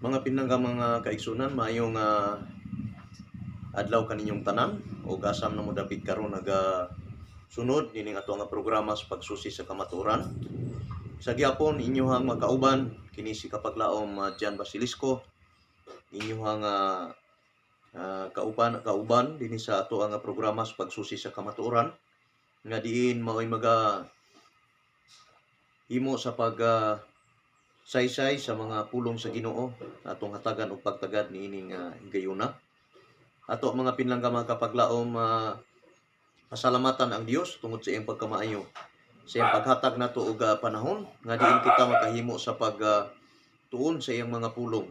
Mga pinangga mga kaigsunan, mayong adlaw kaninyong tanan o gasam na mo dapit karon naga sunod nining ato nga programa sa pagsusi sa kamatuoran. Sa gyapon inyohang makauban kini si kapaglaom Jan Basilisco, inyohang kauban dinhi sa ato nga programa sa pagsusi sa kamatuoran nga diin mao'y himo sa pag saysay sa mga pulong sa Ginoo atong hatagan og pagtagad niining higayuna. Ato mga pinlangga mga kapaglaom, pasalamatan ang Dios tungod sa iyang pagkamaayo, sa iyang paghatag nato og panahon nga diin kita makahimo sa tuon sa iyang mga pulong.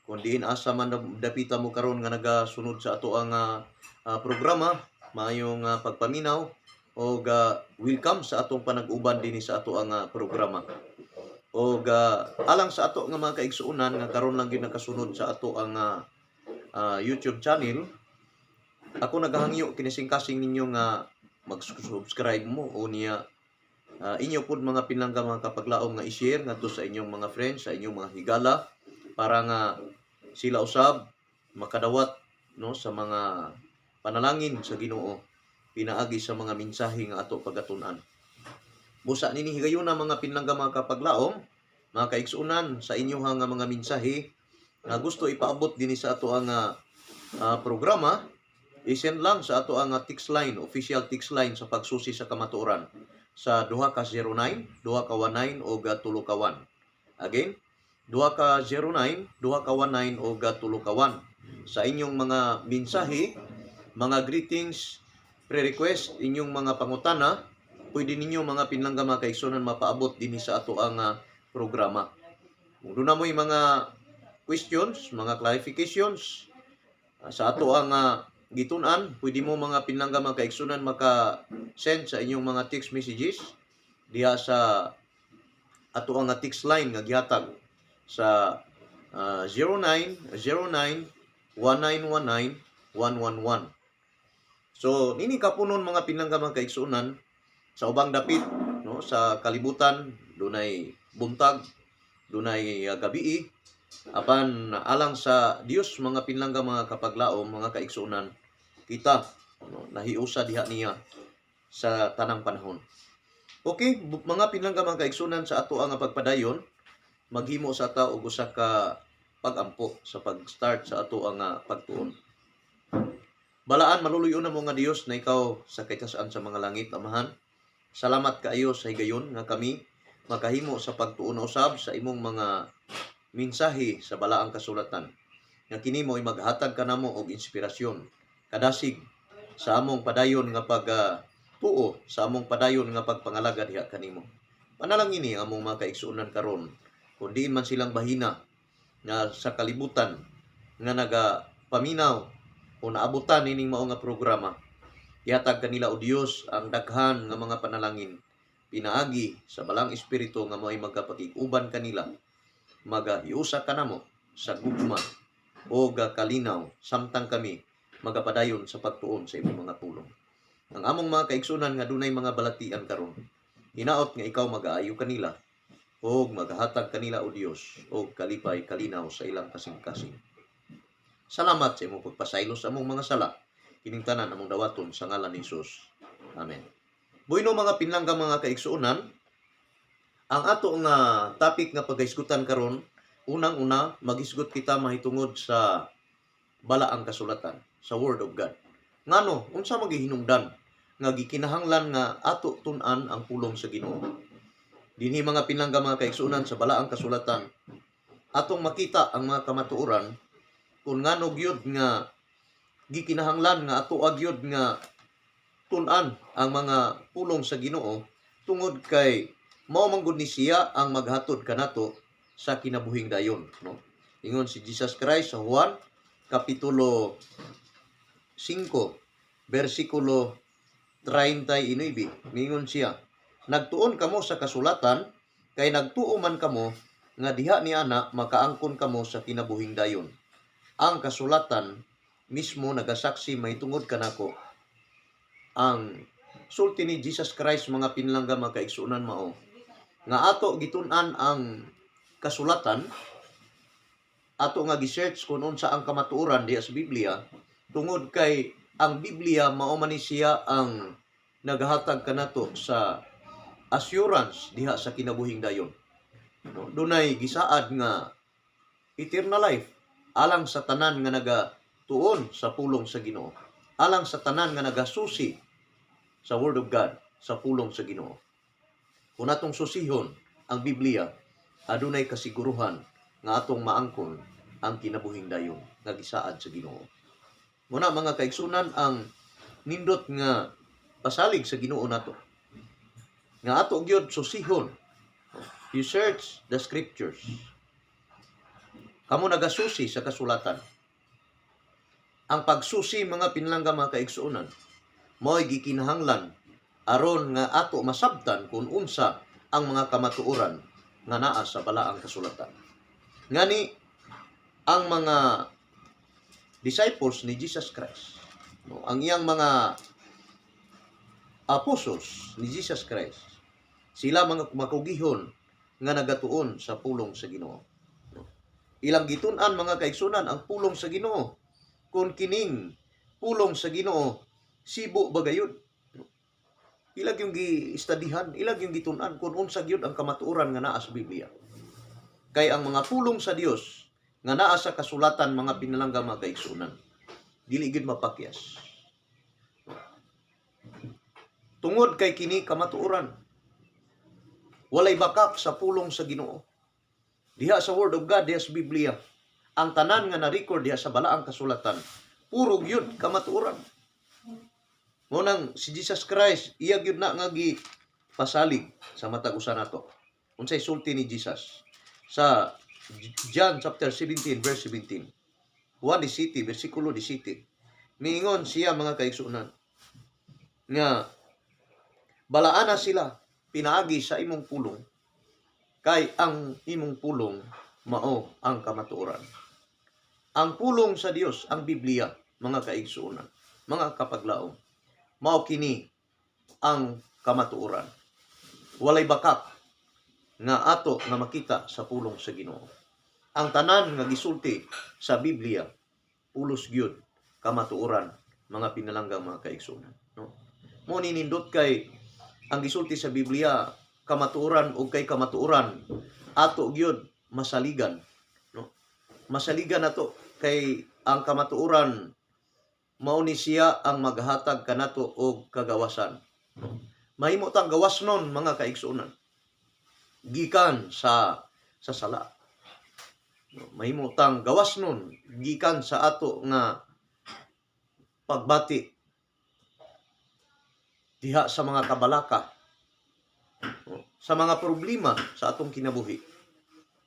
Kung diin asa man dapita mo karon nga nagasunod sa ato ang programa, maayong pagpaminaw o welcome sa atong panag-uban dinhi sa ato ang programa. O alang sa ato nga mga kaigsuonan nga karon lang gyud nakasunod sa ato ang YouTube channel, ako nagahangyo kinising-kasing ninyo nga mag-subscribe mo o niya inyo pud mga pinangga mga kapaglaom nga i-share ngadto sa inyong mga friends, sa inyong mga higala para nga sila usab makadawat no sa mga panalangin sa Ginoo pinaagi sa mga mensahe nga ato pagatun-an. Busa nini higayuna mga pinangga mga kapaglaom, mga kaigsuonan sa inyong mga mensahe nga gusto ipaabot dinhi sa ato ang programa, i-send lang sa ato ang text line, official text line sa pagsusi sa kamatuoran sa 209 219 o 3 Again, 209 219 o 3 Sa inyong mga mensahe, mga greetings, pre-request, inyong mga pangutana, pwede ninyo mga pinlangga mga kaigsuonan mapaabot dinhi sa ato ang programa. Kung doon na mo'y mga questions, mga clarifications sa ato ang gitun-an, pwede mo mga pinlangga mga kaigsuonan maka-send sa inyong mga text messages diha sa ato ang text line nga gihatag sa 0909-1919-111. So nini kapunon mga pinlangga mga kaigsuonan, sa ubang dapit no sa kalibutan dunay buntag, dunay gabii, apan alang sa Dios mga pinlangga mga kapaglaom, mga kaigsuonan, kita no, nahiusa diha niya sa tanang panahon. Okay, mga pinlangga mga kaigsuonan, sa ato ang pagpadayon, maghimo sa ta og usa ka pag-ampo sa pag-start sa ato ang pagtuon. Balaan maluluyo na mo nga Dios na ikaw sa kaytasaan sa mga langit, Amahan. Salamat kaayo sa higayon nga kami makahimo sa pagtuon usab sa imong mga mensahe sa balaang kasulatan. Nga kini mo'y maghatag kanamo og inspirasyon, kadasig sa among padayon nga pagtuo, sa among padayon nga pagpangalagad diha kanimo. Panalangin ini among mga kaigsuonan karon, kung diin man silang bahina nga sa kalibutan nga nagapaminaw o naabutan ining mao nga programa, ihatag kanila o Dios ang daghan nga mga panalangin, pinaagi sa balang espiritu nga mo'y magkapakiguban kanila, iusa kanamo sa gugma o kalinaw samtang kami magapadayon sa pagtuon sa imong mga pulong. Ang among mga kaigsunan nga dunay mga balatian karon, hinaot nga ikaw mag-aayo kanila o maghatag kanila o Dios o kalipay kalinaw sa ilang kasing-kasing. Salamat sa imong pagpasaylo sa among mga sala, kining tanan among dawaton sa ngalan ni Jesus. Amen. Buino mga pinlangga mga kaigsuonan, ang ato nga topic nga pagahisgutan karon, unang-una magisgot kita mahitungod sa balaang kasulatan, sa Word of God. Ngano, unsa magihinungdan nga gikinahanglan nga ato tun-an ang pulong sa Ginoo? Dinhi mga pinlangga mga kaigsuonan, sa balaang kasulatan atong makita ang mga kamatuoran kung ngano gyud nga gikinahanglan nga ato agyud nga tun-an ang mga pulong sa Ginoo, tungod kay mao man gud ni siya ang maghatod kanato sa kinabuhing dayon, no? Ingon si Jesus Christ sa Juan kapitulo 5 bersikulo 39, mingon siya, nagtuon kamo sa kasulatan kay nagtuo man kamo nga diha ni ana makaangkon kamo sa kinabuhing dayon. Ang kasulatan mismo nagasaksi mahitungod kanako. Ang sulti ni Jesus Christ mga pinlangga mga kaigsuonan mao nga ato gitun-an ang kasulatan ato nga gi-search kung unsa ang kamatuoran diha sa Biblia, tungod kay ang Biblia mao man ni siya ang naghatag kanato sa assurance diha sa kinabuhing dayon. No? Dunay gisaad nga eternal life alang sa tanan nga nagatuon sa pulong sa Ginoo. Alang sa tanan nga nagasusi sa Word of God sa pulong sa Ginoo. Kung atong susihon ang Biblia, adunay kasiguruhan nga atong maangkon ang kinabuhing dayon nga gisaad sa Ginoo. Muna mga kaigsunan, ang nindot nga pasalig sa Ginoo nato nga ato gyud susihon. You search the scriptures. Kamo nagasusi sa kasulatan. Ang pagsusi mga pinlangga mga kaigsunan, mao'y gikinahanglan aron nga ato masabtan kung unsa ang mga kamatuoran nga naa sa balaang kasulatan. Ngani ang mga disciples ni Jesus Christ, no, ang iyang mga apostles ni Jesus Christ, sila mga makugihon nga nagatuon sa pulong sa Ginoo. No. Ilang gitun-an mga kaigsunan ang pulong sa Ginoo. Kung kining pulong sa Ginoo sibo bagayod. No. Ilag yung gi-studyhan, ilag yung gitun-an kung unsa gyud ang kamatuoran nga naa sa Biblia. Kay ang mga pulong sa Dios nga naa sa kasulatan mga pinalangga mga kaigsunan, dili gyud mapakyas. Tungod kay kini kamatuoran, walay bakak sa pulong sa Ginoo. Diha sa Word of God, diha sa Biblia, ang tanan nga na-record diha sa balaang kasulatan, puro gyud kamatuoran. Ngunang si Jesus Christ, iya gyud na nga pasalig sa matag usa nato. Unsay sulti ni Jesus sa John chapter 17 verse 17. Juan 17 bersikulo 17. Miingon siya mga kaigsunan nga balaana sila pinaagi sa imong pulong kay ang imong pulong mao ang kamatuoran. Ang pulong sa Dios, ang Biblia, mga kaigsunan, mga kapaglaom, mao kini ang kamatuoran. Walay bakak nga ato nga makita sa pulong sa Ginoo. Ang tanan nga gisulti sa Biblia, pulos gyud kamatuoran, mga pinalanggang mga kaigsunan. No? Mo ninindot kay ang gisulti sa Biblia, kamatuoran o kay kamatuoran, ato gyud masaligan. No? Masaligan nato kay ang kamatuoran mao ni siya ang maghatag kanato og kagawasan. No? Mahimo tang gawasnon mga kaigsunan gikan sa sala. No? Mahimo tang gawasnon gikan sa ato nga pagbati diha sa mga kabalaka, sa mga problema sa atong kinabuhi.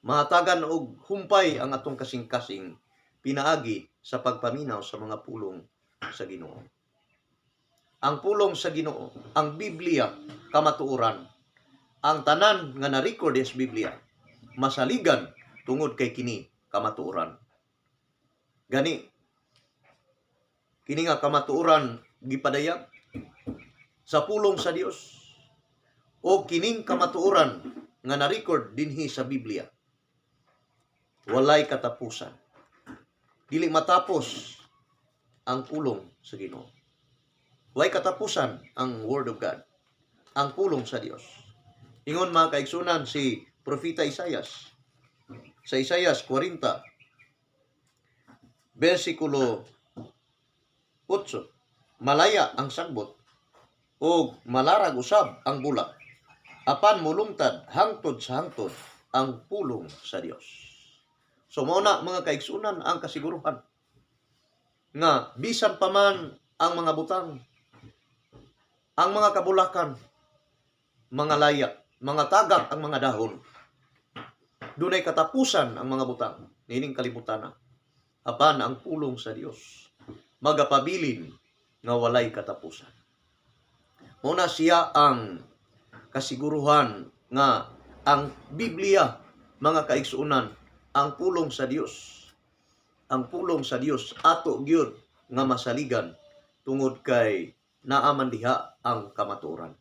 Mahatagan og humpay ang atong kasing-kasing pinaagi sa pagpaminaw sa mga pulong sa Ginoo. Ang pulong sa Ginoo, ang Biblia, kamatuoran, ang tanan nga na-record sa Biblia, masaligan tungod kay kini kamatuoran. Gani, kini nga kamatuoran gipadayag sa pulong sa Dios o kining kamatuoran nga na-record dinhi sa Biblia. Walay katapusan. Dili matapos ang pulong sa Ginoo. Walay katapusan ang Word of God, ang pulong sa Dios. Ingon mga kaigsunan si Propeta Isaias sa Isaias 40 versikulo 8, malaya ang sagbot o malarag usab ang bula, apan mulungtad hangtod sa hangtod ang pulong sa Dios. So mao na mga kaigsunan ang kasiguruhan nga bisan pa man ang mga butang, ang mga kabulakan, mga laya, mga tagak ang mga dahon, dunay katapusan ang mga butang, nining kalibutan na. Apan ang pulong sa Dios magapabilin nga walay katapusan. Muna siya ang kasiguruhan nga ang Biblia, mga kaigsunan, ang pulong sa Dios. Ang pulong sa Dios ato gyud nga masaligan tungod kay naaman diha ang kamatuoran.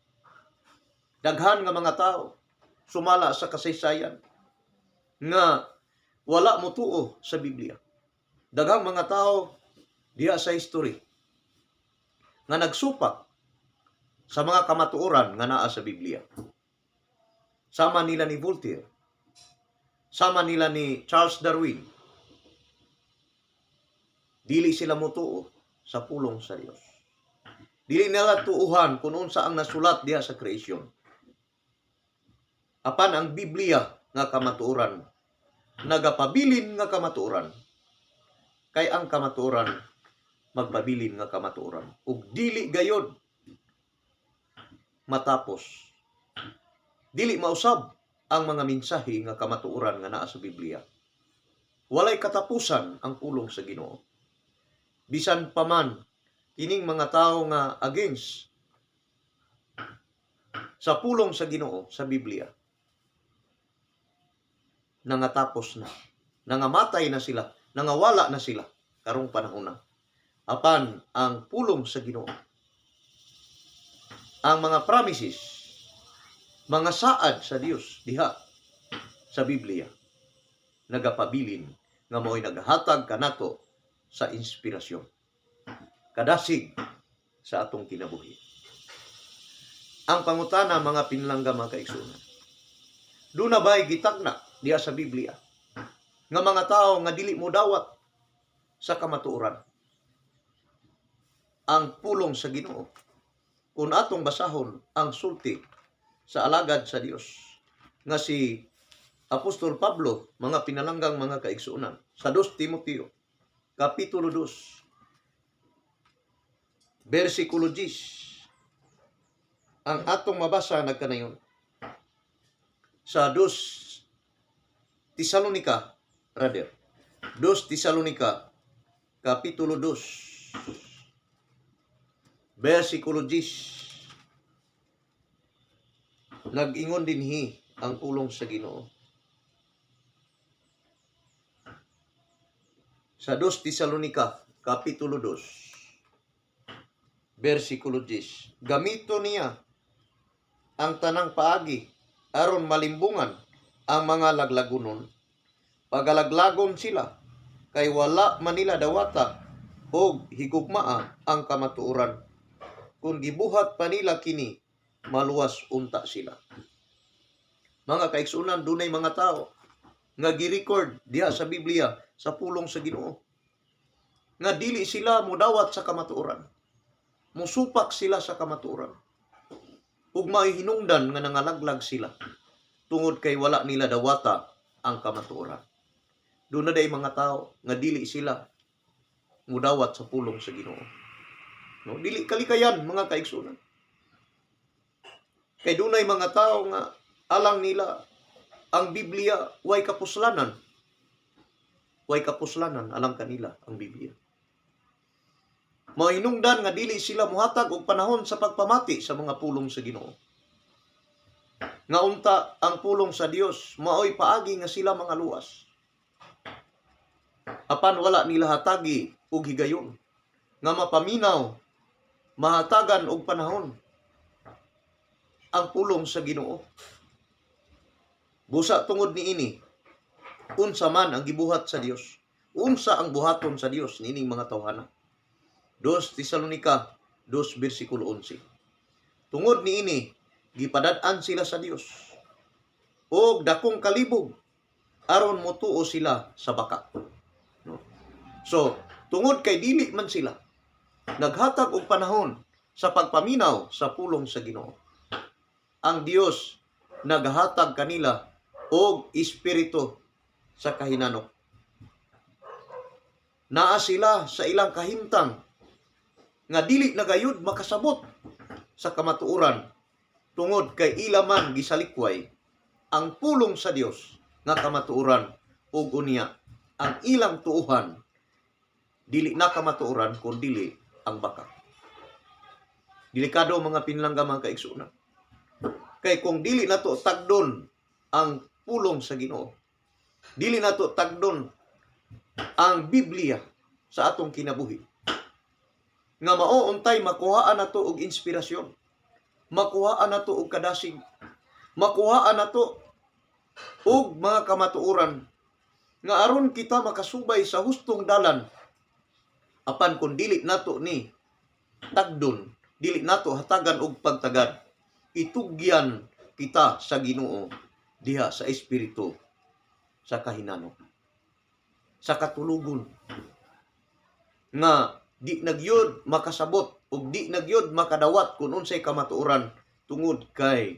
Daghan nga mga tao sumala sa kasaysayan nga wala mo tuo sa Biblia. Daghang mga tao diha sa history nga nagsupak sa mga kamatuoran nga naa sa Biblia. Sama nila ni Voltaire, sama nila ni Charles Darwin. Dili sila motuo sa pulong sa Dios. Dili nila tuuhan kung unsa ang nasulat diha sa creation. Apan ang Biblia nga kamatuoran, nagapabilin nga kamatuoran. Kay ang kamatuoran magpabilin nga kamatuoran. Ug dili gayod matapos. Dili mausab ang mga mensahe nga kamatuoran nga naa sa Biblia. Walay katapusan ang pulong sa Ginoo. Bisan pa man kining mga tao nga against sa pulong sa Ginoo sa Biblia, nangatapos na, nangamatay na sila, nangawala na sila karong panahon na. Apan ang pulong sa Ginoo, ang mga promises, mga saad sa Dios diha sa Biblia, nagapabilin nga mao'y naghatag kanato sa inspirasyon, kadasig sa atong kinabuhi. Ang pangutana, mga pinlangga, mga kaigsunan, doon na ba'y gitagna diha sa Biblia nga mga tao nga dili mo dawat sa kamatuoran ang pulong sa Ginoo? Kung atong basahon ang sulti sa alagad sa Dios nga si Apostol Pablo, mga pinalanggang mga kaigsunan, sa 2 Timoteo Kapitulo 2, versikulo 10, ang atong mabasa nagkanayon. Sa 2 Tesalonica, 2 Tesalonica, Kapitulo 2, versikulo 10, nag-ingon dinhi ang pulong sa Ginoo. Sa 2 Tesalonica, Kapitulo 2, versikulo 10. Gamito niya ang tanang paagi aron malimbungan ang mga laglagonon. Pagalaglagon sila, kay wala manila dawata o higugmaa ang kamatuoran. Kung gibuhat pa nila kini, maluwas unta sila. Mga kaigsunan, dunay mga tao nga gi-record diha sa Biblia sa pulong sa Ginoo nga dili sila mudawat sa kamatuoran. Musupak sila sa kamatuoran. Ug mahihinungdan nga nangalaglag sila tungod kay wala nila dawata ang kamatuoran. Doon na day mga tao nga dili sila mudawat sa pulong sa Ginoo. No, dili kalikayan, mga kaigsunan. Kay dunay mga tao nga alang nila ang Biblia way kapuslanan. Way kapuslanan alang kanila ang Biblia. Mahinungdan nga dili sila muhatag og panahon sa pagpamati sa mga pulong sa Ginoo. Nga unta ang pulong sa Dios maoy paagi nga sila mga luwas. Apan wala nila hatagi og higayon nga mapaminaw, mahatagan og panahon ang pulong sa Ginoo. Busa tungod niini, unsa man ang gibuhat sa Dios, unsa ang buhaton sa Dios niining mga tawhana. 2 Tesalonica 2 versikulo 11. Tungod niini, gipadad-an sila sa Dios og dakong kalibog aron motuo sila sa baka. No? So, tungod kay dili man sila naghatag og panahon sa pagpaminaw sa pulong sa Ginoo, ang Dios naghatag kanila og espiritu sa kahinanok. Naa sila sa ilang kahimtang nga dili nagayud makasabot sa kamatuoran tungod kay ila man gisalikway ang pulong sa Dios nga kamatuoran ug unya ang ilang tuuhan dili na kamatuoran kun dili ang baka. Delikado, mga pinlangga, mga kaigsunan. Kay kung dili nato tagdon ang pulong sa Ginoo, dili nato tagdon ang Biblia sa atong kinabuhi, nga mao untay makuhaan nato og inspirasyon, makuhaan nato og kadasig, makuhaan nato og mga kamatuoran nga aron kita makasubay sa hustong dalan apan kun dili nato ni tagdon, dili nato hatagan og pagtagad, itugyan kita sa Ginoo diha sa espiritu, sa kahinano, sa katulugon, nga di nagyod makasabot ug di nagyod makadawat kung unsay kamatuoran tungod kay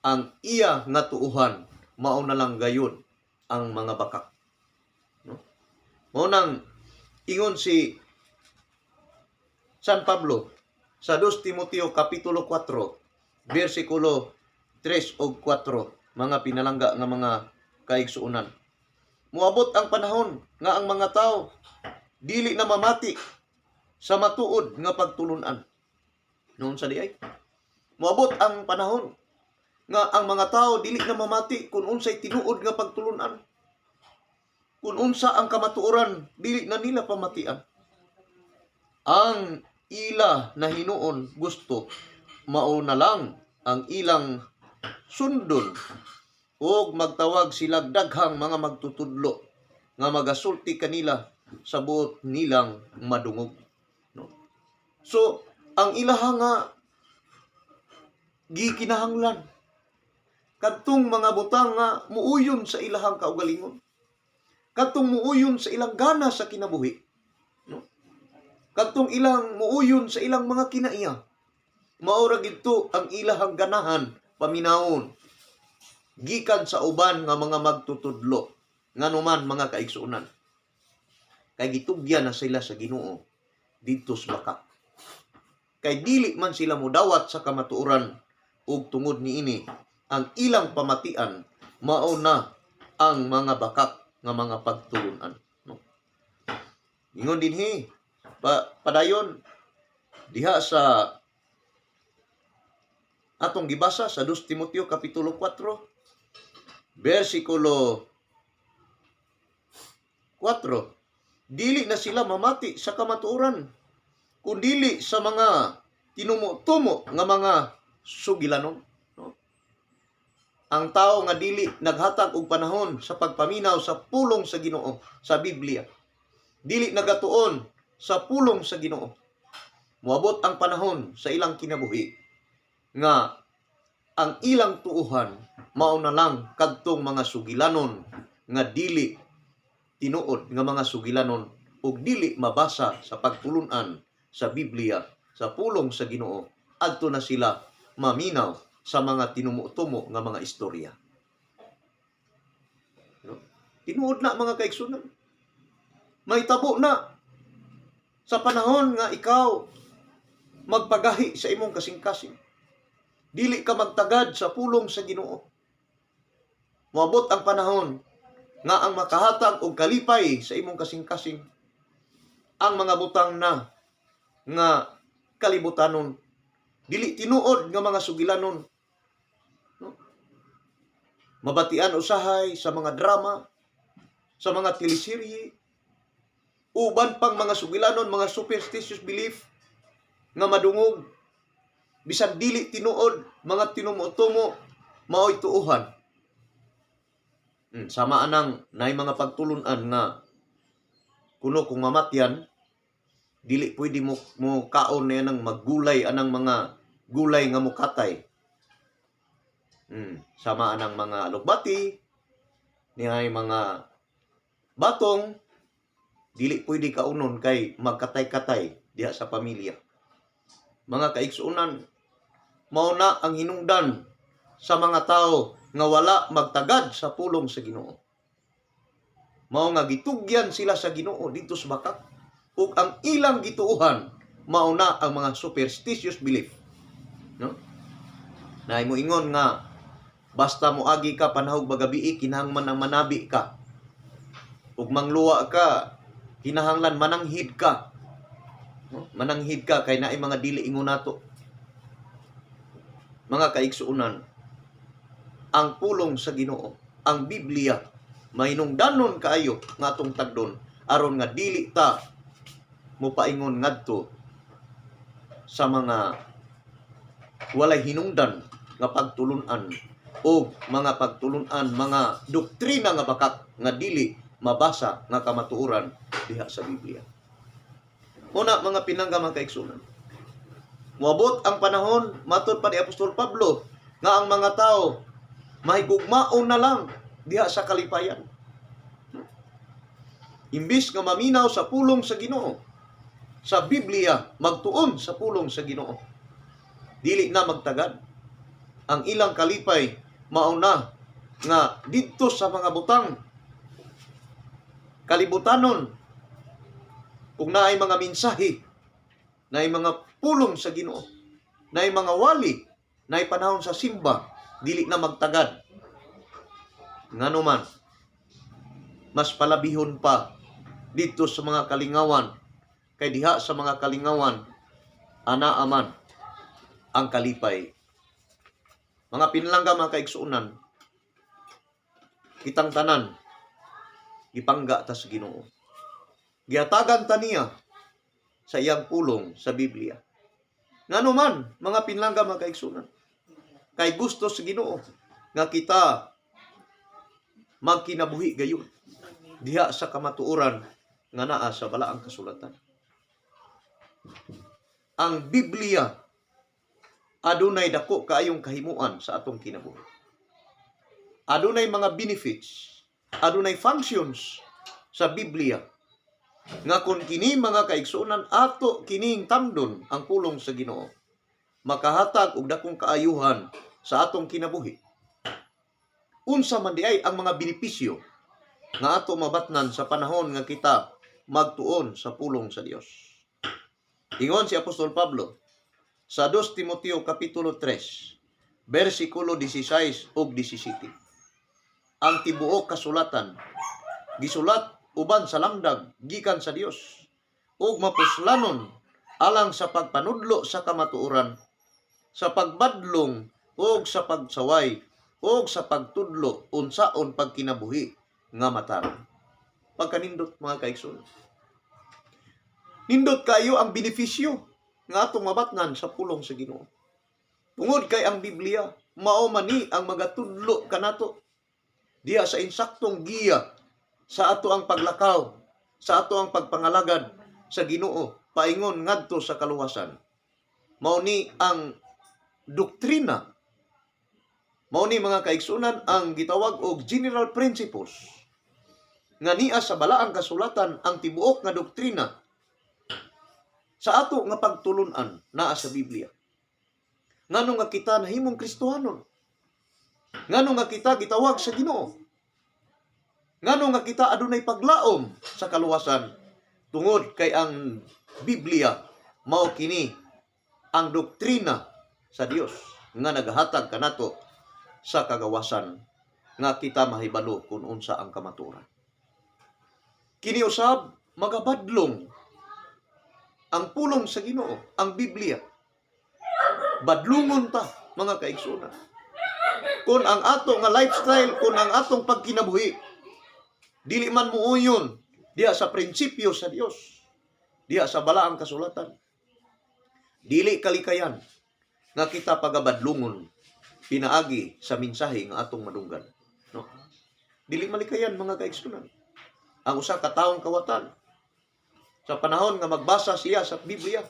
ang iya nga tuuhan mao na lang gayud ang mga bakak, no? Mao nang ingon si San Pablo sa 2 Timoteo kapitulo 4 bersikulo 3 ug 4, mga pinalangga nga mga kaigsuonan. Moabot ang panahon nga ang mga tao dili na mamati sa matuod nga pagtulunan. Noon sa diay, moabot ang panahon nga ang mga tao dili na mamati kung unsay tinuod nga pagtulunan. Kung unsa ang kamatuoran, dili na nila pamatian. Ang ila na hinuon gusto, mao na lang ang ilang sundon o magtawag sila daghang mga magtutudlo nga magasulti kanila sa buot nilang madungog, no? So ang ilaha nga gikinahanglan kadtong mga butang nga muuyon sa ilahang kaugalingon, kadtong muuyon sa ilang gana sa kinabuhi, no? Kadtong ilang muuyon sa ilang mga kinaiya, maura gidto ang ilahang ganahan paminawon gikan sa uban nga mga magtutudlo nganuman mga kaigsuonan, kay gitugyan na sila sa Ginoo didto sa bakak, kay dili man sila modawat sa kamatuoran ug tungod niini ang ilang pamatian mao na ang mga bakak nga mga pagtulunan, no? Ingon dinhi padayon diha sa atong gibasa sa 2 Timoteo kapitulo 4 bersikulo 4, dili na sila mamati sa kamatuoran kundili sa mga tinumo-tumo nga mga sugilanon, no? Ang tao nga dili naghatag og panahon sa pagpaminaw sa pulong sa Ginoo sa Biblia, dili nagatuon sa pulong sa Ginoo, moabot ang panahon sa ilang kinabuhi nga ang ilang tuuhan mao na lang kadtong mga sugilanon nga dili tinuod nga mga sugilanon ug dili mabasa sa pagtulunan sa Biblia sa pulong sa Ginoo, adto na sila maminaw sa mga tinumo-tumo nga mga istorya, no? Tinuod na mga kaigsunan, may tabo na sa panahon nga ikaw magpagahi sa imong kasing-kasing, dili ka magtagad sa pulong sa Ginoo. Moabot ang panahon nga ang makahatag og kalipay sa imong kasing-kasing ang mga butang na nga kalibutanon, dili tinuod nga mga sugilanon, no? Mabatian usahay sa mga drama, sa mga teleserye, uban pang mga sugilanon, mga superstitious belief nga madungog, bisan dili tinuod, mga tinumo-tumo, mao'y tuuhan. Sama anang nay mga pagtulunan nga kuno kung mamatyan, dili pwede mo kaon na yanang maggulay anang mga gulay nga mukatay. Sama anang mga alugbati, nihay mga batong, dili pwede kaunon kay magkatay-katay diha sa pamilya. Mga kaigsuonan, mao na ang hinungdan sa mga tao nga wala magtagad sa pulong sa Ginoo. Mao nga gitugyan sila sa Ginoo dito sa bakak, ug ang ilang gituuhan mao na ang mga superstitious belief, no? Naay mo ingon nga basta moagi ka panahog bagabi kinahanglan ang manabi ka, ug mangluwa ka kinahanglan mananghid ka, no? Mananghid ka kay naay mga dili ingon nato. Mga kaigsuonan, ang pulong sa Ginoo, ang Biblia, mahinungdanon kaayo nga atong tagdon aron nga dili ta mopaingon ngadto sa mga walay hinungdan nga pagtulunan o mga pagtulunan, mga doktrina nga bakak nga dili mabasa nga kamatuoran diha sa Biblia. Una, mga pinangga mga kaigsunan, moabot ang panahon, matod pa ni Apostol Pablo, nga ang mga tao mahigugmaon na lang diha sa kalipayan. Imbis nga maminaw sa pulong sa Ginoo, sa Biblia, magtuon sa pulong sa Ginoo, dili na magtagad. Ang ilang kalipay mauna nga didto sa mga butang kalibutanon, kung naay mga mensahe, naay mga pulong sa Ginoo, naay mga wali, naay panahon sa simba, dili na magtagad. Nganuman, mas palabihon pa dito sa mga kalingawan, kay diha sa mga kalingawan, anaaman ang kalipay. Mga pinlangga, mga kaigsuunan, kitang tanan, ipangga ta sa Ginoo. Gihatagan ta niya sa iyang pulong sa Biblia. Nganuman, mga pinlangga, mga kaigsuunan, kay gusto sa Ginoo nga kita magkinabuhi gayon diha sa kamatuoran nga naa sa balaang kasulatan. Ang Biblia adunay dako kaayong kahimuan sa atong kinabuhi. Adunay mga benefits, adunay functions sa Biblia nga kung kini mga kaigsuonan ato kining tamdon ang pulong sa Ginoo, makahatag og dakong kaayuhan sa atong kinabuhi. Unsa man di ay ang mga benepisyo nga ato mabatnan sa panahon nga kita magtuon sa pulong sa Dios. Ingon si Apostol Pablo sa 2 Timoteo kapitulo 3, bersikulo 16 ug 17. Ang tibuok kasulatan gisulat uban sa lamdag gikan sa Dios ug mapuslanon alang sa pagpanudlo sa kamatuoran, sa pagbadlong ug sa pagsaway ug sa pagtudlo unsaon pagkinabuhi nga matarong. Pagkanindot, mga kaigsoon, nindot kayo ang benepisyo nga atong mabatnan sa pulong sa Ginoo. Tungod kay ang Biblia mao man ni ang magatudlo kanato diha sa insaktong giya sa ato ang paglakaw, sa ato ang pagpangalagad sa Ginoo paingon ngadto sa kaluwasan. Mao ni ang doktrina, mao ni, mga kaigsunan, ang gitawag og general principles nga niya sa balaang kasulatan, ang tibuok nga doktrina sa ato nga pagtulunan naa sa Biblia. Ngano nga kita nahimong Kristohanon? Ngano nga kita gitawag sa Ginoo? Ngano nga kita adunay paglaom sa kaluwasan? Tungod kay ang Biblia mao kini ang doktrina sa Dios nga nagahatag kanato sa kagawasan nga kita mahibalo kung unsa ang kamatuoran. Kini usab magabadlong ang pulong sa Ginoo, ang Biblia. Badlungon ta, mga kaigsunan. Kung ang ato nga lifestyle, kung ang atong pagkinabuhi dili man muuyon diha sa prinsipyo sa Dios, diha sa balaang kasulatan, dili kalikayan nga kita pagabadlungon pinaagi sa mensahe nga atong madunggan, no? Dili malikayan, mga kaigsunan. Ang usa ka taong kawatan sa panahon nga magbasa siya sa Biblia,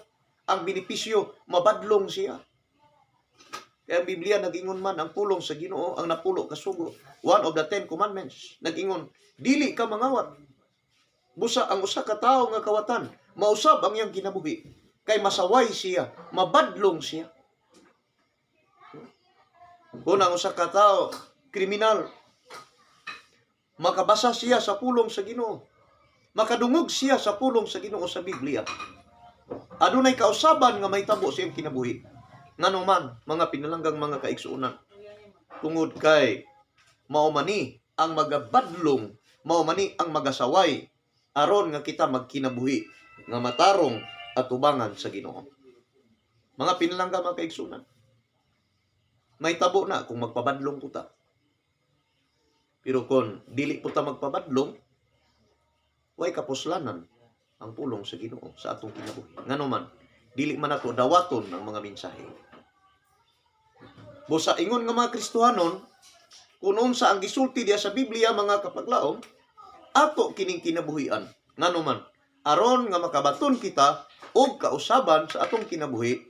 ang benepisyo mabadlong siya. Kaya ang Biblia nag-ingon man ang pulong sa Ginoo ang napulo kasugo, one of the 10 commandments. Nag-ingon, dili ka mangawat. Busa ang usa ka tawo nga kawatan, mausab ang iyang kinabuhi, kay masaway siya, mabadlong siya. Kung ang usa ka tawo kriminal, makabasa siya sa pulong sa Ginoo, makadungog siya sa pulong sa Ginoo sa Biblia, adunay kausaban nga mahitabo sa iyang kinabuhi. Nganuman, mga pinalanggang mga kaigsuunan, tungod kay mao man ni ang magabadlong, mao man ni ang magasaway aron nga kita magkinabuhi nga matarong at tubangan sa Ginoo. Mga pinalanggang mga kaigsuunan, may tabo na kung magpabadlong puta. Pero kung dili puta magpabadlong, way kapuslanan ang pulong sa Ginoo sa atong kinabuhi. Nganuman, dili man nato dawaton ang mga mensahe. Busa ingon nga mga Kristohanon, kung unsa ang gisulti diya sa Biblia mga kapaglaom, ato kining kinabuhian. Nganuman, aron nga makabaton kita og kausaban sa atong kinabuhi,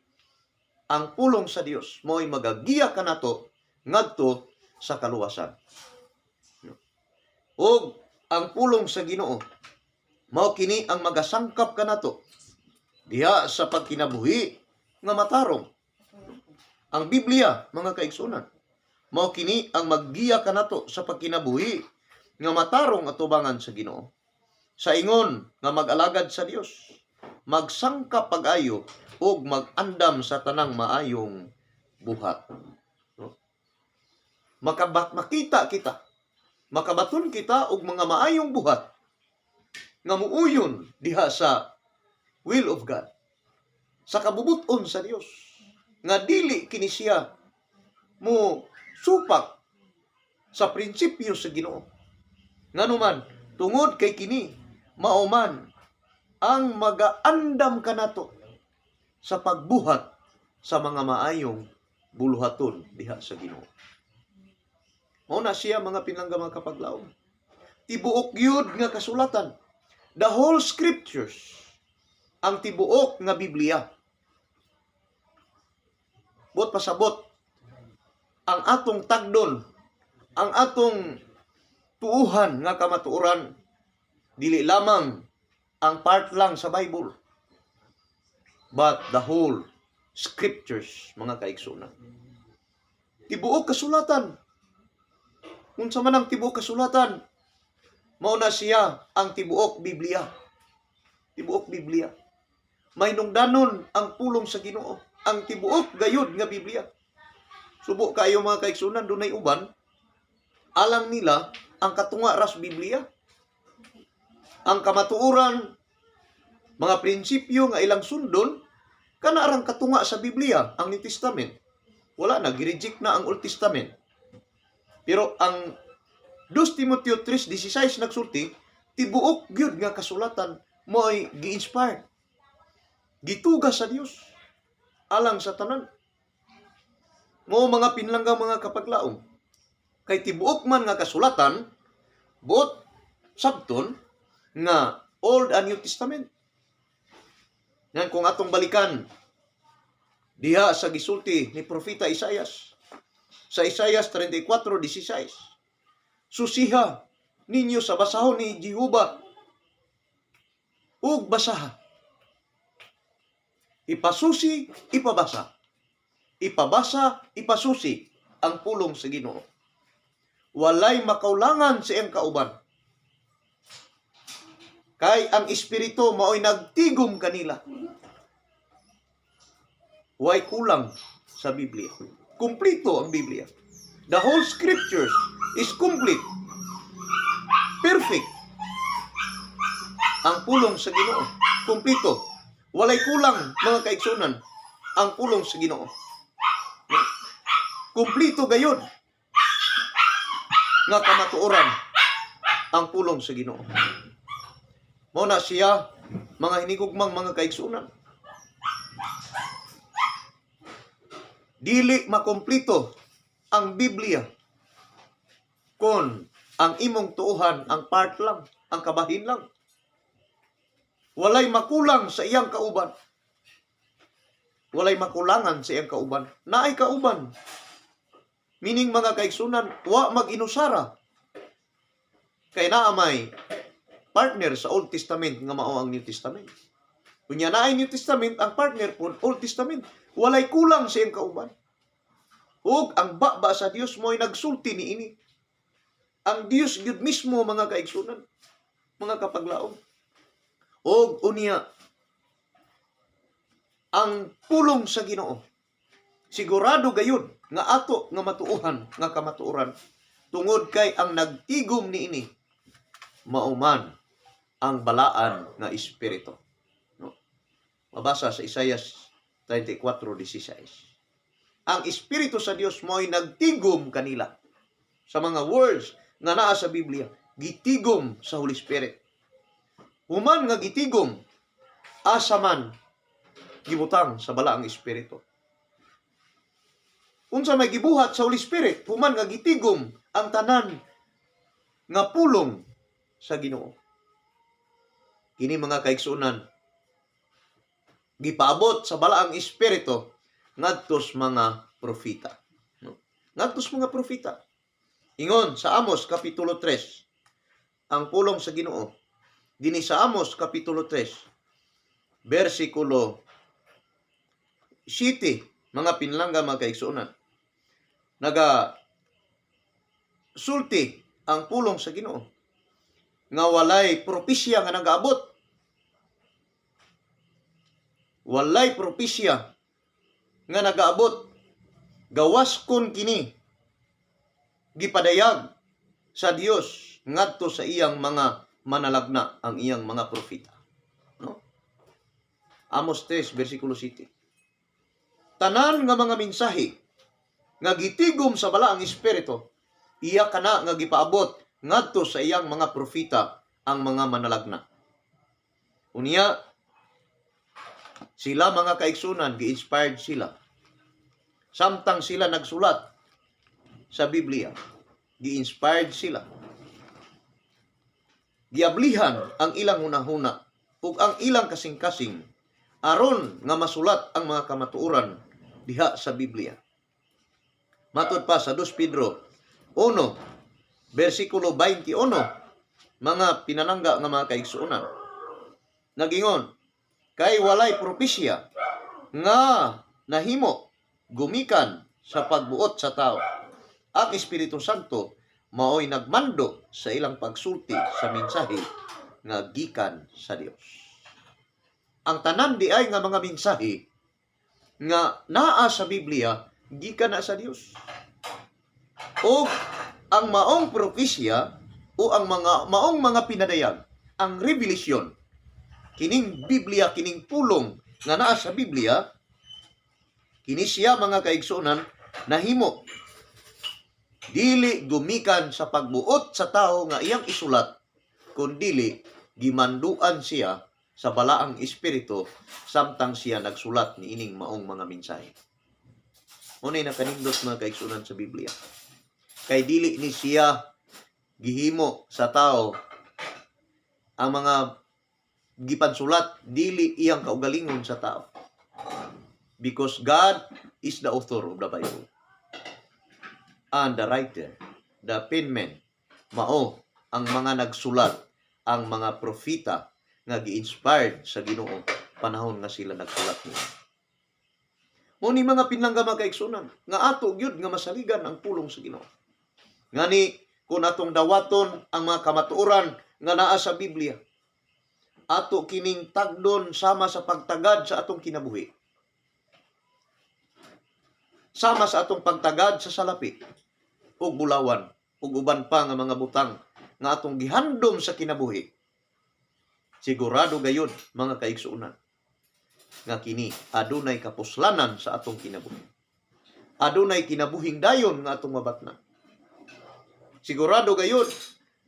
ang pulong sa Dios mo'y magagiya kanato ngadto sa kaluwasan. Og ang pulong sa Ginoo mao kini ang magasangkap kanato diha sa pagkinabuhi nga matarong. Ang Biblia, mga kaigsunan, mao kini ang maggiya kanato sa pagkinabuhi nga matarong atubangan sa Ginoo. Sa ingon nga mag-alagad sa Dios, magsangkap pag-ayo ug mag-andam sa tanang maayong buhat. No? Makita kita, makabaton kita og mga maayong buhat nga muuyon diha sa will of God, sa kabubuton sa Dios, nga dili kini siya mo supak sa prinsipyo sa Ginoo. Nganuman, tungod kay kini mauman ang magaandam kanato sa pagbuhat sa mga maayong buluhaton diha sa Ginoo. Mao na siya mga pinanggamang kapaglaom. Tibuok gyud nga kasulatan, the whole scriptures, ang tibuok nga Biblia. Bot pasabot ang atong tagdon, ang atong tuuhan nga kamatuoran, dili lamang ang part lang sa Bible, but the whole scriptures, mga kaigsunan. Tibuok kasulatan. Unsa man ang tibuok kasulatan, mao na siya ang tibuok Biblia. Tibuok Biblia. May nungdanon ang pulong sa Ginoo, ang tibuok gayud nga Biblia. Subo kayo mga kaigsunan, dunay uban alang nila ang katunga ras Biblia. Ang kamatuoran, mga prinsipyo nga ilang sundon, kana arang katunga sa Biblia, ang New Testament. Wala na, gireject na ang Old Testament. Pero ang 2 Timoteo 3:16 nagsulti, tibuok gyud nga kasulatan mo'y gi-inspired, gitugas sa Dios alang sa tanan. Mo mga pinlanggang mga kapaglaom, kay tibuok man nga kasulatan, both sabton nga Old and New Testament. Yan kung atong balikan diha sa gisulti ni Propeta Isaias, sa Isaias 34:16, susiha ninyo sa basahon ni Jehova ug basaha. Ipasusi, ipabasa. Ipabasa, ipasusi ang pulong sa Ginoo. Walay makaulangan sa iyang kauban. Kay ang Espiritu mao'y nagtigom kanila. Way kulang sa Biblia. Kumplito ang Biblia. The whole scriptures is complete. Perfect. Ang pulong sa Ginoo, kumplito. Walay kulang, mga kaigsunan, ang pulong sa Ginoo. Kumplito gayon nga kamatuoran ang pulong sa Ginoo. Mao na siya, mga hinigugmang mga kaigsunan. Dili makomplito ang Biblia kung ang imong tuuhan ang part lang, ang kabahin lang. Walay makulang sa iyang kauban. Walay makulangan sa iyang kauban. Naay kauban. Meaning mga kaigsunan, wa mag-inusara. Kay naa may partner sa Old Testament nga mao ang New Testament. Kunya naay New Testament, ang partner po Old Testament. Walay kulang sa iyang kauban. Ug ang baba sa Dios mo'y nagsulti niini. Ang Dios gyud mismo, mga kaigsunan, mga kapaglaom. Og unya, ang pulong sa Ginoo, sigurado gayud nga ato nga matuuhan, nga kamatuoran, tungod kay ang nagtigom niini mauman ang balaan nga espiritu. No? Mabasa sa Isaias 34:16. Ang espiritu sa Dios mo'y nagtigom kanila. Sa mga words nga naa sa Biblia, gitigom sa Holy Spirit. Human nga gitigom, asa man gibutang sa balaang espiritu. unsa may gibuhat sa Holy Spirit human nga gitigom ang tanan nga pulong sa Ginoo. Kini mga kaigsunan gipaabot sa balaang espiritu ngadtos mga propeta. No? Ngadtos mga propeta. Ingon sa Amos kapitulo 3 ang pulong sa Ginoo. Dinhi sa Amos kapitulo 3 bersikulo 7 mga pinlangga mga kaigsunan. Naga sulti ang pulong sa Ginoo nga walay propesya nga nagaabot. Walay propesya nga nagaabot. Gawas kon kini gipadayag sa Dios ngadto sa iyang mga manalagna, ang iyang mga propeta. No? Amos 3 bersikulo 7. Tanan nga mga mensahe nga gitigom sa balaang espiritu, iya kana nga gipaabot ngadto sa iyang mga propeta, ang mga manalagna. Unya sila mga kaigsunan, gi-inspired sila. Samtang sila nagsulat sa Biblia, gi-inspired sila. Giablihan ang ilang hunahuna ug ang ilang kasing-kasing aron nga masulat ang mga kamatuoran diha sa Biblia. Matud pa sa 2 Pedro 1 bersikulo 21, mga pinanangga nga mga kaigsuonan. Nagingon, kay walay propesya nga nahimo gumikan sa pagbuot sa tao. Ang Espiritu Santo mao'y nagmando sa ilang pagsulti sa mensahe nga gikan sa Dios. Ang tanan di ay nga mga mensahe nga naa sa Biblia gikan na sa Dios. O ang maong propesya o ang maong mga pinadayag, ang revelasyon, kining Biblia, kining pulong nga naa sa Biblia, kini siya mga kaigsunan nahimo dili gumikan sa pagbuot sa tao nga iyang isulat, kundili gimanduan siya sa balaang espiritu samtang siya nagsulat ni ining maong mga mensahe. Unay nakanindot mga kaigsunan sa Biblia. Kay dili ni siya gihimo sa tao ang mga gipansulat, dili iyang kaugalingon sa tao. Because God is the author of the Bible. And the writer, the penman, mao ang mga nagsulat, ang mga propeta nga gi-inspired sa Ginoo panahon nga sila nagsulat niya. Muni mga pinlangga mga kaigsunan, nga ato gyud nga masaligan ang pulong sa Ginoo. Ngani kung atong dawaton ang mga kamatuoran nga naa sa Biblia, ato kining tagdon sama sa pagtagad sa atong kinabuhi. Sama sa atong pagtagad sa salapi ug bulawan ug uban pa nga mga butang nga atong gihandom sa kinabuhi. Sigurado gayud mga kaigsuonan nga kini adunay kapuslanan sa atong kinabuhi. Adunay kinabuhing dayon nga atong mabatnan. Sigurado gayud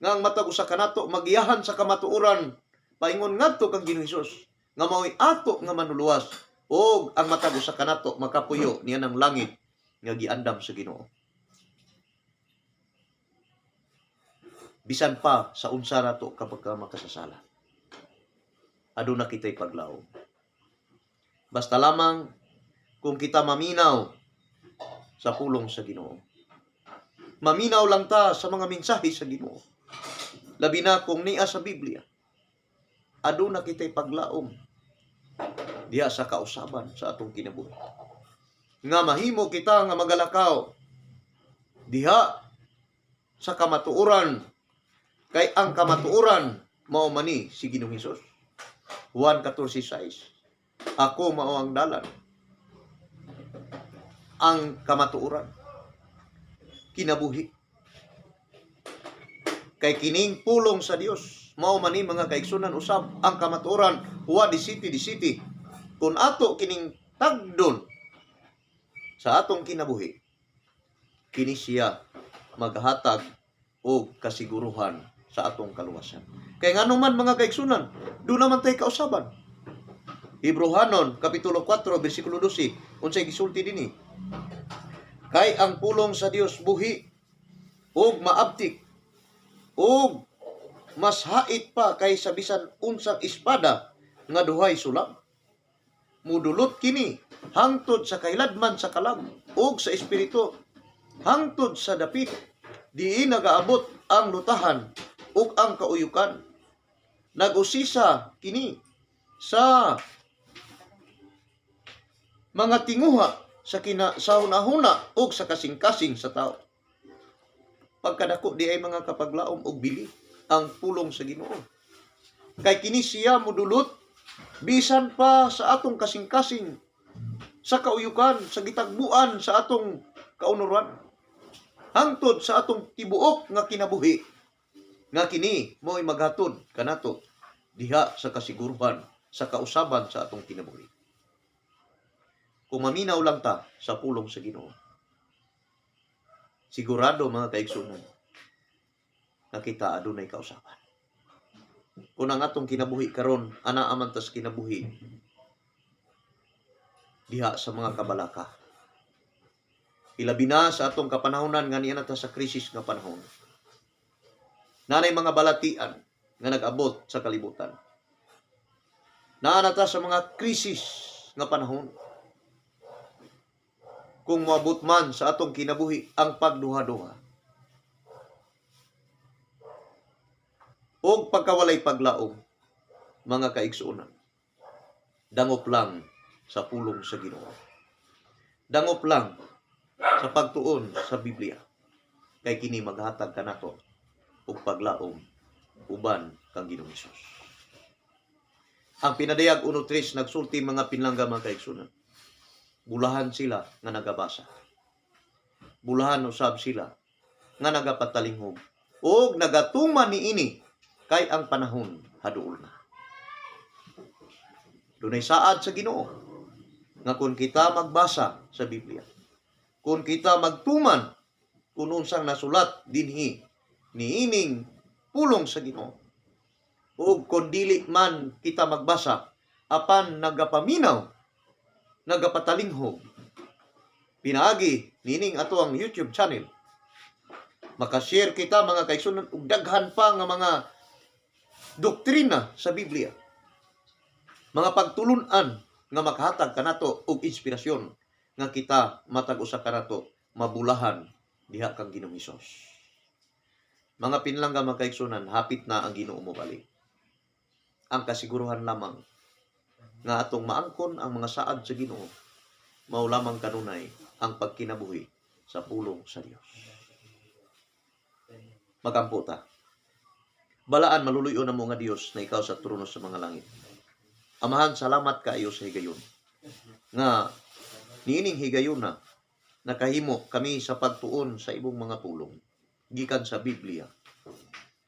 nga ang matag usa kanato magiyahan sa kamatuoran paingon ngadto kang Ginoong Hesus nga mao'y ato nga manuluwas o ang matag usa kanato makapuyo niya ng langit nga giandam sa Ginoo. Bisan pa sa unsa nato kapag makasasala, aduna kita'y paglaom. Basta lamang kung kita maminaw sa pulong sa Ginoo. Maminaw lang ta sa mga mensahe sa Ginoo. Labi na kung niya sa Biblia. Aduna kita'y paglaom diha sa kausaban sa atong kinabuhi. Nga mahimo kita nga magalakaw diha sa kamatuoran, kay ang kamatuoran mao mani si Ginoong Hesus. Juan 14:6. Ako mao ang dalan, ang kamatuoran, kinabuhi. Kay kining pulong sa Dios mao mani mga kaigsunan usab ang kamatuoran. Juan 17:17. Kung ato kining tagdon sa atong kinabuhi, kini siya maghatag og kasiguruhan sa atong kaluwasan. Kay ngano man mga kaigsunan, do naman tay kausaban. Hebrehanon kapitulo 4 bersikulo 12, unsay gisulti dinhi? Kay ang pulong sa Dios buhi ug maabtik ug mas hait pa kaysa bisan unsang espada nga duhay sulag. Mudulot kini hangtod sa kailadman sa kalag ug sa espiritu, hangtod sa dapit diin nagaabot ang lutahan ug ang kauyukan. Nag-usisa kini sa mga tinguha sa hunahuna ug sa kasing-kasing sa tao. Pagkadako di ay mga kapaglaom og bili ang pulong sa Ginoo. Kay kini siya modulot bisan pa sa atong kasing-kasing, sa kauyukan, sa gitagbuan sa atong kaunuran, hangtod sa atong tibuok nga kinabuhi, nga kini mo'y maghatod kanato diha sa kasiguruhan, sa kausaban sa atong kinabuhi. Kung maminaw lang ta sa pulong sa Ginoo, sigurado mga kaigsunan, na kita adunay kausaban. Kung ang atong kinabuhi karon ana aman tas kinabuhi diha sa mga kabalaka, ilabi na sa atong kapanahonan nga niya ta sa krisis nga panahon, nanay mga balatian nga nag-abot sa kalibutan, naanata sa mga krisis nga panahon. Kung moabot man sa atong kinabuhi ang pagduha-duha o pagkawalay paglaom, mga kaigsuonan, dangop lang sa pulong sa Ginoo. Dangop lang sa pagtuon sa Biblia, kay kini maghatag kanato og paglaom uban kang Ginoong Hesus. Ang pinadayag 1:3 nagsulti mga pinlangga mga kaigsuonan. Bulahan sila nga nagabasa. Bulahan usab sila nga nagapatalingog ug nagatuman niini kay ang panahon haduol na. Dunay saad sa Ginoo nga kung kita magbasa sa Biblia, kung kita magtuman kung unsang nasulat dinhi niining pulong sa Ginoo, ug kung dili man kita magbasa apan nagapaminaw, nagapatalinghog, pinaagi nining ato ang YouTube channel, makashare kita mga kaigsunan ug daghan pa nga mga doktrina sa Biblia, mga pagtulunan nga makahatag kanato og inspirasyon nga kita matag usa kanato mabulahan diha kang Ginoong Hesus. Mga pinlangga mga kaigsunan, hapit na ang Ginoo mobalik. Ang kasiguruhan lamang nga atong maangkon ang mga saad sa Ginoo, mao lamang kanunay ang pagkinabuhi sa pulong sa Dios. Magampo ta. Balaan maluluyo na mo nga Dios na ikaw sa trono sa mga langit. Amahan, salamat kaayo sa higayon nga niining higayon na nakahimo kami sa pagtuon sa ibong mga pulong gikan sa Biblia.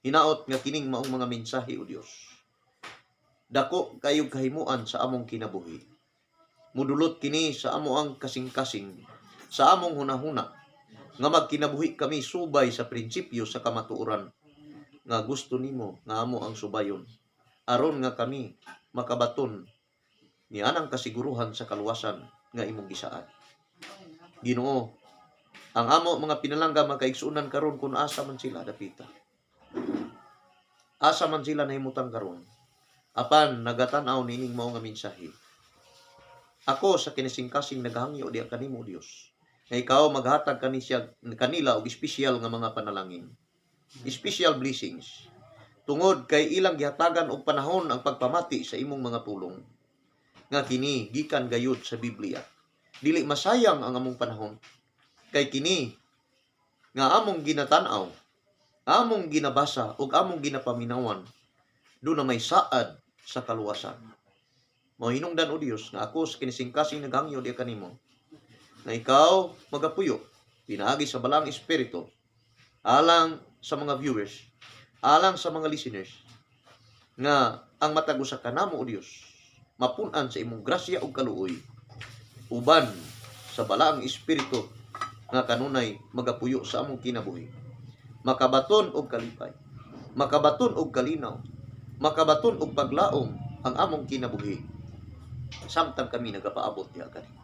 Hinaot nga kining maong mga mensahe o Dios, dako kayong kahimuan sa among kinabuhi. Mudulot kini sa amo ang kasing-kasing, sa among hunahuna, nga magkinabuhi kami subay sa prinsipyo sa kamatuoran, nga gusto nimo nga amo ang subayon, aron nga kami makabaton ni anang kasiguruhan sa kaluwasan nga imong gisaad. Ginoo, ang amo mga pinalangga makaigsunan karon kung asa man sila dapita. Asa man sila nahimutang karon, apan nagatanaw nining mao nga mensahe. Ako sa kinising-kasing naghangyo diha kanimo Dios, nga ikaw maghatag kanila og espesyal nga mga panalangin, special blessings, tungod kay ilang gihatagan og panahon ang pagpamati sa imong mga pulong, nga kini gikan gayud sa Biblia. Dili masayang ang among panahon, kay kini nga among ginatan-aw, among ginabasa ug among ginapaminawan, do na may saad sa kaluwasan. Mao hinungdan o Dios nga ako sa kinising-kasing naghangyo diha kanimo, na ikaw magapuyo pinaagi sa balang espiritu alang sa mga viewers, alang sa mga listeners, nga ang matag usa kanamo o Dios mapun-an sa imong grasya ug kaluoy, uban sa balaang espiritu nga kanunay magapuyo sa among kinabuhi, makabaton og kalipay, makabaton og kalinaw, makabaton og paglaom ang among kinabuhi samtang kami nagapaabot diha kanimo.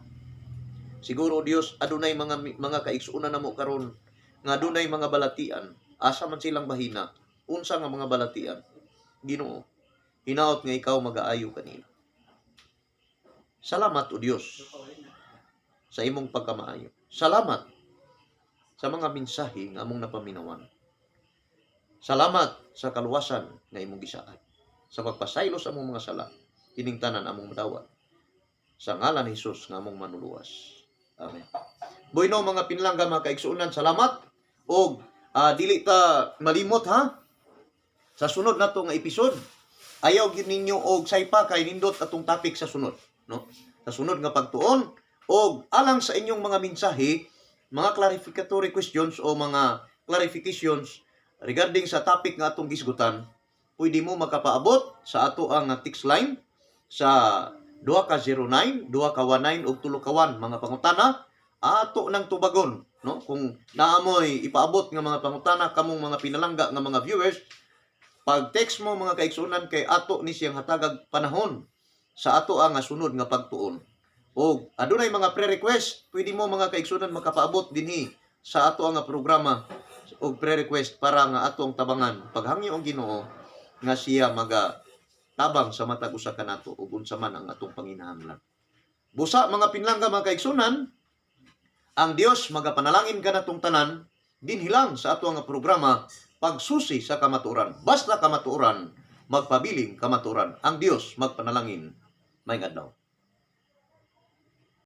Siguro Dios adunay mga kaigsuonan namo karon nga adunay mga balatian, asa man silang bahina, unsa nga mga balatian. Ginoo, hinaot nga ikaw mag-aayo kanila. Salamat o Dios sa imong pagkamaayo. Salamat sa mga mensahe nga among napaminawan. Salamat sa kaluwasan nga imong gisaad. Sa pagpasaylo sa among mga sala, kining tanan among madawat. Sa ngalan ni Hesus nga among manuluwas. Amen. Bueno mga pinlangga, mga kaigsuonan, salamat. Og dili ta malimot ha. Sa sunod nato nga episode, ayaw gyud ninyo og saypa kay nindot atong topic sa sunod, no? Sa sunod nga pagtuon og alang sa inyong mga mensahe, mga clarificatory questions o mga clarifications regarding sa topic nga atong gisgutan, pwede mo makapaabot sa ato ang text line sa 209, 219 ug 3 mga pangutana ato nang tubagon, no? Kung naamoy ipaabot nga mga pangutana kamong mga pinalangga nga mga viewers, pag text mo mga kaigsuonan kay ato ni siyang hatagag panahon sa ato ang sunod nga pagtuon. Og adunay mga pre-request, pwede mo mga kaigsuonan makapaabot dinhi sa ato ang programa og pre-request para nga atong tabangan paghangyo ang Ginoo nga siya tabang sa matag usa kanato ug unsa man ang atong panginahanglan. Busa mga pinlangga, mga kaigsuonan, ang Dios magapanalangin kanatong tanan dinhi lang sa ato nga programa pagsusi sa kamatuoran. Basta kamatuoran, magpabiling kamatuoran. Ang Dios magpanalangin. May adlaw.